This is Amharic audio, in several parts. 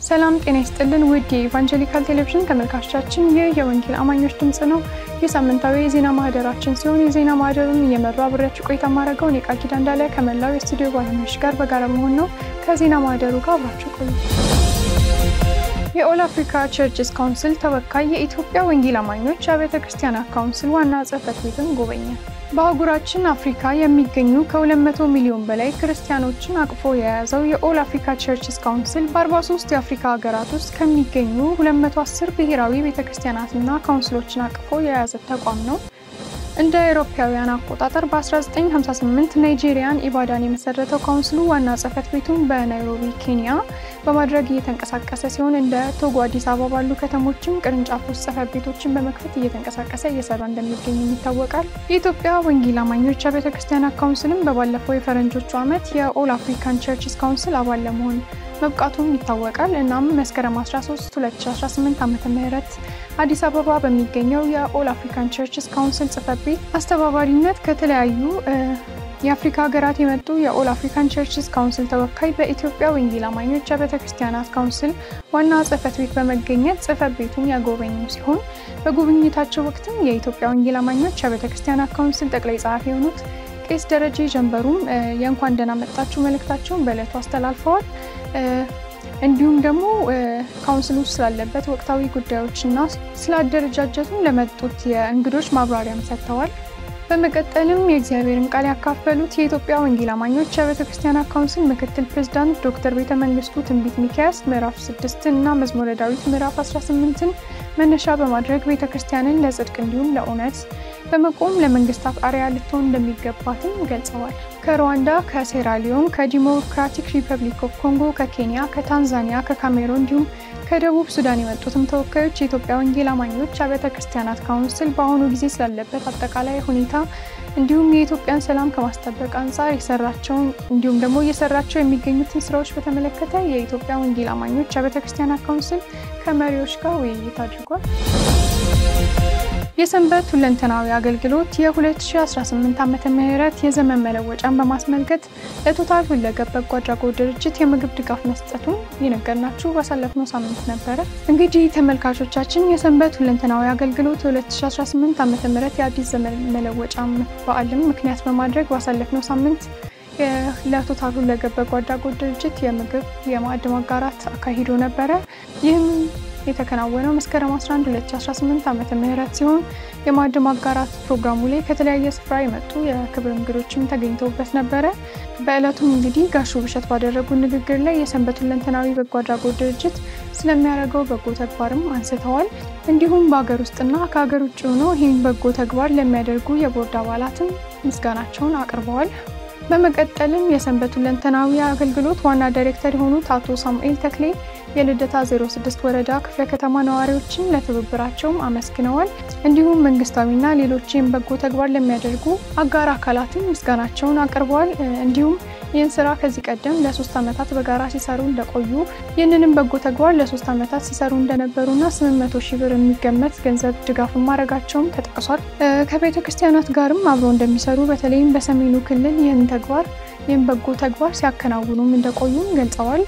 ሰላም ጤና ይስጥልን ውድ የኢቫንጀሊካል ቴሌቪዥን ተመልካቾቻችን የወንጌል አማኞች ድምጽ ነው። የሳምንታዊ የዜና ማህደራችን ሲሆን የዜና ማህደሩን እየመራው አብራችሁ ቆይታ ማድረገው ኔቃኪዳ እንዳለ ከመላው የስቱዲዮ ባለሙያዎች ጋር በጋራ መሆን ነው። ከዜና ማህደሩ ጋር አብራችሁ ቆዩ። የኦል አፍሪካ ቸርችስ ካውንስል ተወካይ የኢትዮጵያ ወንጌል አማኞች አብያተ ክርስቲያናት ካውንስል ዋና ጽሕፈት ቤትን ጎበኘ። በአህጉራችን አፍሪካ የሚገኙ ከ200 ሚሊዮን በላይ ክርስቲያኖችን አቅፎ የያዘው የኦል አፍሪካ ቸርችስ ካውንስል በ43 የአፍሪካ ሀገራት ውስጥ ከሚገኙ 210 ብሔራዊ ቤተክርስቲያናትና ካውንስሎችን አቅፎ የያዘ ተቋም ነው። እንደ አውሮፓውያን አቆጣጠር በ1958 ናይጄሪያን ኢባዳን የመሰረተው ካውንስሉ ዋና ጽሕፈት ቤቱን በናይሮቢ ኬንያ በማድረግ እየተንቀሳቀሰ ሲሆን እንደ ቶጎ፣ አዲስ አበባ ባሉ ከተሞችም ቅርንጫፎች ጽሕፈት ቤቶችን በመክፈት እየተንቀሳቀሰ እየሰራ እንደሚገኝ ይታወቃል። የኢትዮጵያ ወንጌል አማኞች አብያተ ክርስቲያናት ካውንስልም በባለፈው የፈረንጆቹ ዓመት የኦል አፍሪካን ቸርችስ ካውንስል አባል ለመሆን መብቃቱም ይታወቃል። እናም መስከረም 13 2018 ዓ.ም አዲስ አበባ በሚገኘው የኦል አፍሪካን ቸርችስ ካውንስል ጽሕፈት ቤት አስተባባሪነት ከተለያዩ የአፍሪካ ሀገራት የመጡ የኦል አፍሪካን ቸርችስ ካውንስል ተወካይ በኢትዮጵያ ወንጌል አማኞች አብያተ ክርስቲያናት ካውንስል ዋና ጽሕፈት ቤት በመገኘት ጽሕፈት ቤቱን ያጎበኙ ሲሆን በጉብኝታቸው ወቅትም የኢትዮጵያ ወንጌል አማኞች አብያተ ክርስቲያናት ካውንስል ጠቅላይ ጸሐፊ የሆኑት ቄስ ደረጀ ጀንበሩም የእንኳን ደህና መጣችሁ መልእክታቸውን በዕለቱ አስተላልፈዋል። እንዲሁም ደግሞ ካውንስሉ ስላለበት ወቅታዊ ጉዳዮችና ስለ አደረጃጀቱ ለመጡት የእንግዶች ማብራሪያም ሰጥተዋል። በመቀጠልም የእግዚአብሔርን ቃል ያካፈሉት የኢትዮጵያ ወንጌል አማኞች አብያተ ክርስቲያናት ካውንስል ምክትል ፕሬዝዳንት ዶክተር ቤተመንግስቱ ትንቢተ ሚክያስ ምዕራፍ 6 እና መዝሙረ ዳዊት ምዕራፍ 18ን መነሻ በማድረግ ቤተክርስቲያንን ለጽድቅ እንዲሁም ለእውነት በመቆም ለመንግስታት አርአያ ልትሆን እንደሚገባትም ገልጸዋል። ከሩዋንዳ፣ ከሴራሊዮን፣ ከዲሞክራቲክ ሪፐብሊክ ኦፍ ኮንጎ፣ ከኬንያ፣ ከታንዛኒያ፣ ከካሜሩን እንዲሁም ከደቡብ ሱዳን የመጡትም ተወካዮች የኢትዮጵያ ወንጌል አማኞች አብያተ ክርስቲያናት ካውንስል በአሁኑ ጊዜ ስላለበት አጠቃላይ ሁኔታ እንዲሁም የኢትዮጵያን ሰላም ከማስጠበቅ አንጻር የሰራቸውን እንዲሁም ደግሞ እየሰራቸው የሚገኙትን ስራዎች በተመለከተ የኢትዮጵያ ወንጌል አማኞች አብያተ ክርስቲያናት ካውንስል ከመሪዎች ጋር ውይይት አድርጓል። የሰንበት ሁለንተናዊ አገልግሎት የ2018 ዓመተ ምህረት የዘመን መለወጫን በማስመልከት ለቶታል ሁለገብ በጎ አድራጎት ድርጅት የምግብ ድጋፍ መስጠቱን የነገርናችሁ ባሳለፍነው ሳምንት ነበረ። እንግዲህ ተመልካቾቻችን የሰንበት ሁለንተናዊ አገልግሎት የ2018 ዓመተ ምህረት የአዲስ ዘመን መለወጫ በዓልን ምክንያት በማድረግ ባሳለፍነው ሳምንት ለቶታል ሁለገብ በጎ አድራጎት ድርጅት የምግብ የማዕድ ማጋራት አካሂዶ ነበረ። ይህም የተከናወነው መስከረም 11 2018 ዓመተ ምህረት ሲሆን የማዕድ ማጋራት ፕሮግራሙ ላይ ከተለያየ ስፍራ የመጡ የክብር እንግዶችም ተገኝተውበት ነበረ። በእለቱም እንግዲህ ጋሹ ብሸት ባደረጉ ንግግር ላይ የሰንበት ሁለንተናዊ በጎ አድራጎት ድርጅት ስለሚያደርገው በጎ ተግባርም አንስተዋል። እንዲሁም በአገር ውስጥና ከሀገር ውጭ ሆነው ይህን በጎ ተግባር ለሚያደርጉ የቦርድ አባላትም ምስጋናቸውን አቅርበዋል። በመቀጠልም የሰንበት ሁለንተናዊ አገልግሎት ዋና ዳይሬክተር የሆኑት አቶ ሳሙኤል ተክሌ የልደታ 06 ወረዳ ክፍለ ከተማ ነዋሪዎችን ለትብብራቸውም አመስግነዋል። እንዲሁም መንግስታዊና ሌሎችም በጎ ተግባር ለሚያደርጉ አጋር አካላትም ምስጋናቸውን አቅርበዋል። እንዲሁም ይህን ስራ ከዚህ ቀደም ለ3 ዓመታት በጋራ ሲሰሩ እንደቆዩ ይህንንም በጎ ተግባር ለ3 ዓመታት ሲሰሩ እንደነበሩና 800,000 ብር የሚገመት ገንዘብ ድጋፍ ማድረጋቸውም ተጠቅሷል። ከቤተ ክርስቲያናት ጋርም አብረው እንደሚሰሩ በተለይም በሰሜኑ ክልል ይህን በጎ ተግባር ሲያከናውኑም እንደቆዩም ገልጸዋል።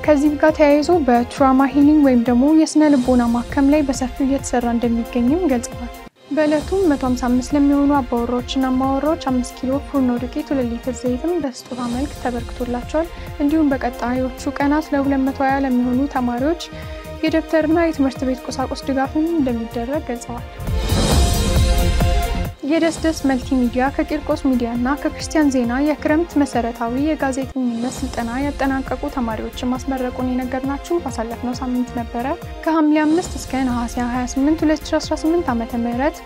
ከዚህ ጋር ተያይዞ በትራማ ሂሊንግ ወይም ደግሞ የስነ ልቦና ማከም ላይ በሰፊው እየተሰራ እንደሚገኝም ገልጸዋል። በእለቱም 155 ለሚሆኑ አባወራዎችና ማወራዎች 5 ኪሎ ፉርኖ ዱቄት 2 ሊትር ዘይትም በስጦታ መልክ ተበርክቶላቸዋል። እንዲሁም በቀጣዮቹ ቀናት ለ220 ለሚሆኑ ተማሪዎች የደብተርና የትምህርት ቤት ቁሳቁስ ድጋፍም እንደሚደረግ ገልጸዋል። የደስደስ መልቲሚዲያ ከቂርቆስ ሚዲያና ከክርስቲያን ዜና የክረምት መሰረታዊ የጋዜጠኝነት ስልጠና ያጠናቀቁ ተማሪዎችን ማስመረቁን የነገርናችሁ ባሳለፍነው ሳምንት ነበረ። ከሐምሌ 5 እስከ ነሐሴ 28 2018 ዓመተ ምህረት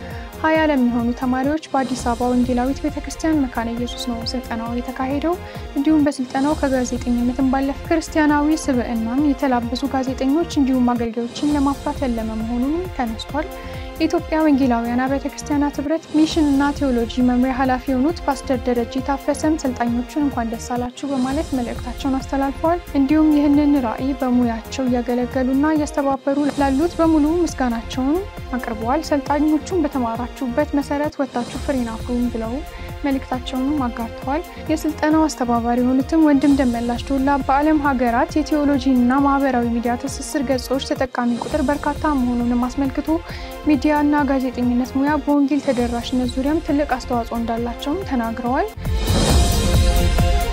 20 ለሚሆኑ ተማሪዎች በአዲስ አበባ ወንጌላዊት ቤተክርስቲያን መካነ ኢየሱስ ነው ስልጠናው የተካሄደው። እንዲሁም በስልጠናው ከጋዜጠኝነትም ባለፈ ክርስቲያናዊ ስብዕናን የተላበሱ ጋዜጠኞች እንዲሁም አገልጋዮችን ለማፍራት ያለመ መሆኑን ተነስቷል። የኢትዮጵያ ወንጌላውያን አብያተ ክርስቲያናት ህብረት ሚሽን እና ቴዎሎጂ መምሪያ ኃላፊ የሆኑት ፓስተር ደረጀ ታፈሰም ሰልጣኞቹን እንኳን ደስ አላችሁ በማለት መልእክታቸውን አስተላልፈዋል። እንዲሁም ይህንን ራዕይ በሙያቸው እያገለገሉና እያስተባበሩ ላሉት በሙሉ ምስጋናቸውን አቅርበዋል። ሰልጣኞቹን በተማራችሁበት መሰረት ወጣችሁ ፍሬን አፍሩ ብለው መልእክታቸውን አጋርተዋል። የስልጠናው አስተባባሪ የሆኑትም ወንድም ደመላሽ ዶላ በዓለም ሀገራት የቴዎሎጂና ማህበራዊ ሚዲያ ትስስር ገጾች ተጠቃሚ ቁጥር በርካታ መሆኑን አስመልክቶ ሚዲያና ጋዜጠኝነት ሙያ በወንጌል ተደራሽነት ዙሪያም ትልቅ አስተዋጽኦ እንዳላቸው ተናግረዋል።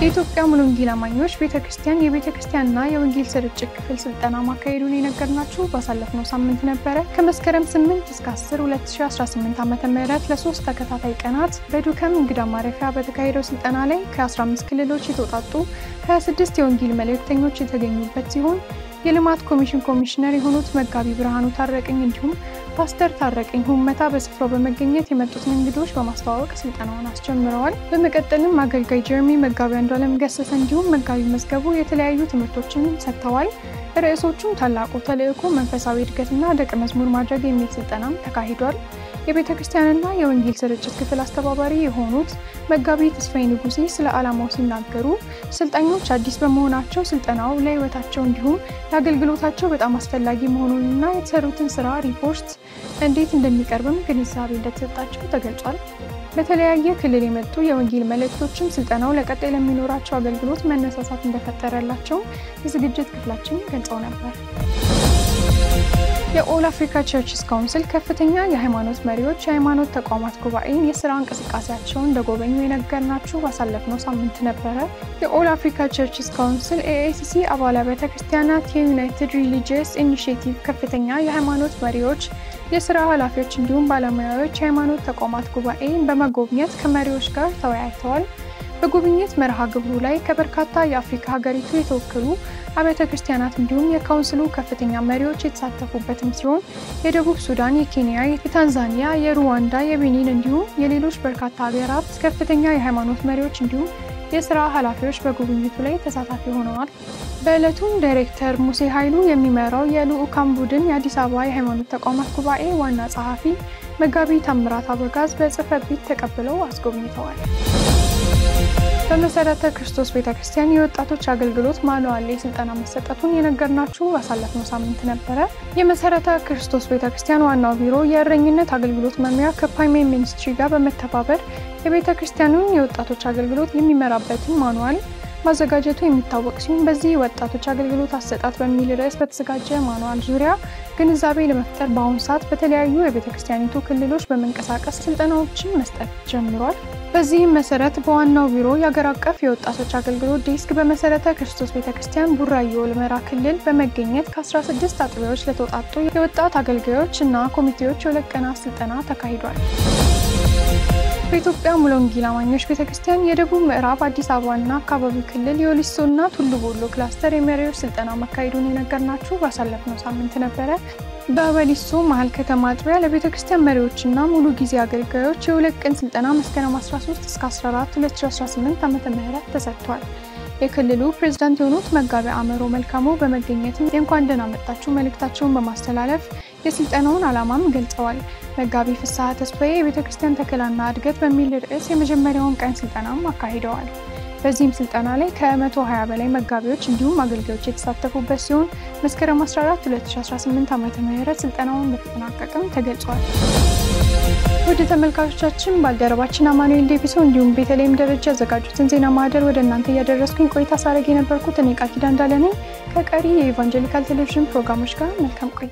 የኢትዮጵያ ሙሉ ወንጌል አማኞች ቤተክርስቲያን የቤተክርስቲያንና የወንጌል ስርጭት ክፍል ስልጠና ማካሄዱን የነገርናችሁ ባሳለፍነው ሳምንት ነበረ። ከመስከረም 8 እስከ 10 2018 ዓ.ም ለ3 ተከታታይ ቀናት በዱከም እንግዳ ማረፊያ በተካሄደው ስልጠና ላይ ከ15 ክልሎች የተውጣጡ 26 የወንጌል መልእክተኞች የተገኙበት ሲሆን የልማት ኮሚሽን ኮሚሽነር የሆኑት መጋቢ ብርሃኑ ታረቀኝ እንዲሁም ፓስተር ታረቀኝ ሁመታ በስፍራው በመገኘት የመጡትን እንግዶች በማስተዋወቅ ስልጠናውን አስጀምረዋል። በመቀጠልም አገልጋይ ጀርሚ መጋቢ አንዷለም ገሰሰ እንዲሁም መጋቢ መዝገቡ የተለያዩ ትምህርቶችን ሰጥተዋል። ርዕሶቹም ታላቁ ተልእኮ፣ መንፈሳዊ እድገትና ደቀ መዝሙር ማድረግ የሚል ስልጠናም ተካሂዷል። የቤተክርስቲያንና የወንጌል ስርጭት ክፍል አስተባባሪ የሆኑት መጋቢ ተስፋዬ ንጉሴ ስለ ዓላማው ሲናገሩ ሰልጣኞች አዲስ በመሆናቸው ስልጠናው ለህይወታቸው እንዲሁም ለአገልግሎታቸው በጣም አስፈላጊ መሆኑንና የተሰሩትን ስራ ሪፖርት እንዴት እንደሚቀርብም ግንዛቤ እንደተሰጣቸው ተገልጿል። በተለያየ ክልል የመጡ የወንጌል መልእክቶችም ስልጠናው ለቀጣይ ለሚኖራቸው አገልግሎት መነሳሳት እንደፈጠረላቸው የዝግጅት ክፍላችን ገልጸው ነበር። የኦል አፍሪካ ቸርችስ ካውንስል ከፍተኛ የሃይማኖት መሪዎች የሃይማኖት ተቋማት ጉባኤን የሥራ እንቅስቃሴያቸውን እንደጎበኙ የነገርናችሁ ባሳለፍነው ሳምንት ነበረ። የኦል አፍሪካ ቸርችስ ካውንስል ኤኤሲሲ አባል ቤተክርስቲያናት የዩናይትድ ሪሊጂየስ ኢኒሺዬቲቭ ከፍተኛ የሃይማኖት መሪዎች፣ የሥራ ኃላፊዎች እንዲሁም ባለሙያዎች የሃይማኖት ተቋማት ጉባኤን በመጎብኘት ከመሪዎች ጋር ተወያይተዋል። በጉብኝት መርሃ ግብሩ ላይ ከበርካታ የአፍሪካ ሀገሪቱ የተወከሉ አብያተ ክርስቲያናት እንዲሁም የካውንስሉ ከፍተኛ መሪዎች የተሳተፉበትም ሲሆን የደቡብ ሱዳን፣ የኬንያ፣ የታንዛኒያ፣ የሩዋንዳ፣ የቤኒን እንዲሁም የሌሎች በርካታ ሀገራት ከፍተኛ የሃይማኖት መሪዎች እንዲሁም የሥራ ኃላፊዎች በጉብኝቱ ላይ ተሳታፊ ሆነዋል። በዕለቱም ዳይሬክተር ሙሴ ኃይሉ የሚመራው የልዑካን ቡድን የአዲስ አበባ የሃይማኖት ተቋማት ጉባኤ ዋና ጸሐፊ መጋቢ ታምራት አበጋዝ በጽሕፈት ቤት ተቀብለው አስጎብኝተዋል። በመሰረተ ክርስቶስ ቤተክርስቲያን የወጣቶች አገልግሎት ማኑዋል ላይ ስልጠና መሰጠቱን የነገርናችሁ ባሳለፍነው ሳምንት ነበረ። የመሰረተ ክርስቶስ ቤተክርስቲያን ዋናው ቢሮ የእረኝነት አገልግሎት መምሪያ ከፓይሜን ሚኒስትሪ ጋር በመተባበር የቤተክርስቲያኑን የወጣቶች አገልግሎት የሚመራበትን ማኑዋል ማዘጋጀቱ የሚታወቅ ሲሆን በዚህ ወጣቶች አገልግሎት አሰጣጥ በሚል ርዕስ በተዘጋጀ ማኑዋል ዙሪያ ግንዛቤ ለመፍጠር በአሁኑ ሰዓት በተለያዩ የቤተክርስቲያኒቱ ክልሎች በመንቀሳቀስ ስልጠናዎችን መስጠት ጀምሯል። በዚህም መሰረት በዋናው ቢሮ የሀገር አቀፍ የወጣቶች አገልግሎት ዴስክ በመሰረተ ክርስቶስ ቤተክርስቲያን ቡራዩ ወልመራ ክልል በመገኘት ከ16 አጥቢያዎች ለተውጣጡ የወጣት አገልጋዮች እና ኮሚቴዎች የሁለት ቀናት ስልጠና ተካሂዷል። በኢትዮጵያ ሙሉ ወንጌል አማኞች ቤተክርስቲያን የደቡብ ምዕራብ አዲስ አበባና አካባቢው ክልል የወሊሶና ቱሉ ቦሎ ክላስተር የመሪዎች ስልጠና መካሄዱን የነገርናችሁ ባሳለፍነው ሳምንት ነበረ። በወሊሶ መሀል ከተማ አጥቢያ ለቤተክርስቲያን መሪዎችና ሙሉ ጊዜ አገልጋዮች የሁለት ቀን ስልጠና መስከረም 13 እስከ 14 2018 ዓ.ም ተሰጥቷል። የክልሉ ፕሬዝዳንት የሆኑት መጋቢ አመሮ መልካሙ በመገኘትም እንኳን ደህና መጣችሁ መልእክታቸውን በማስተላለፍ የስልጠናውን ዓላማም ገልጸዋል። መጋቢ ፍስሐ ተስፋዬ የቤተክርስቲያን ተከላና እድገት በሚል ርዕስ የመጀመሪያውን ቀን ስልጠናም አካሂደዋል። በዚህም ስልጠና ላይ ከ120 በላይ መጋቢዎች እንዲሁም አገልጋዮች የተሳተፉበት ሲሆን መስከረም 14 2018 ዓ.ም ስልጠናውን እንደተጠናቀቀም ተገልጿል። ወደ ተመልካቾቻችን ባልደረባችን አማኑኤል ዴቪሶ እንዲሁም ቤተልሔም ደረጃ ያዘጋጁትን ዜና ማህደር ወደ እናንተ እያደረስኩኝ ቆይታ ሳረግ የነበርኩት እኔ ቃል ኪዳን እንዳለ ነኝ። ከቀሪ የኢቫንጀሊካል ቴሌቪዥን ፕሮግራሞች ጋር መልካም ቆይታ